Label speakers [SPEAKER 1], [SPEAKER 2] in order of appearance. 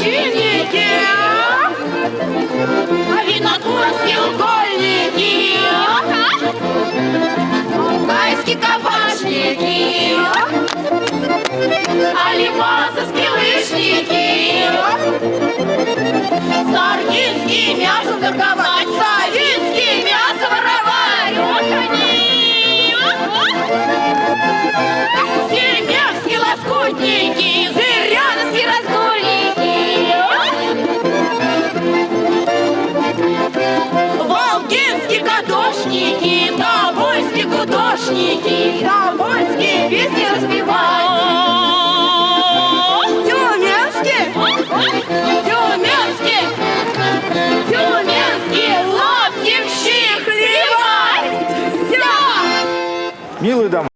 [SPEAKER 1] священники, винокурские угольники, алтайские кабашники, алимазовские лыжники, с аргинским мясом торговать, савинским мясом воровать. Семерские лоскутники, зыряновские разгульники, волгинские кадошники, тобольские гудошники, тобольские песни распевают. Тюменские, тюменские, тюменские лаптевщик хлебать. Все!
[SPEAKER 2] Милые дамы.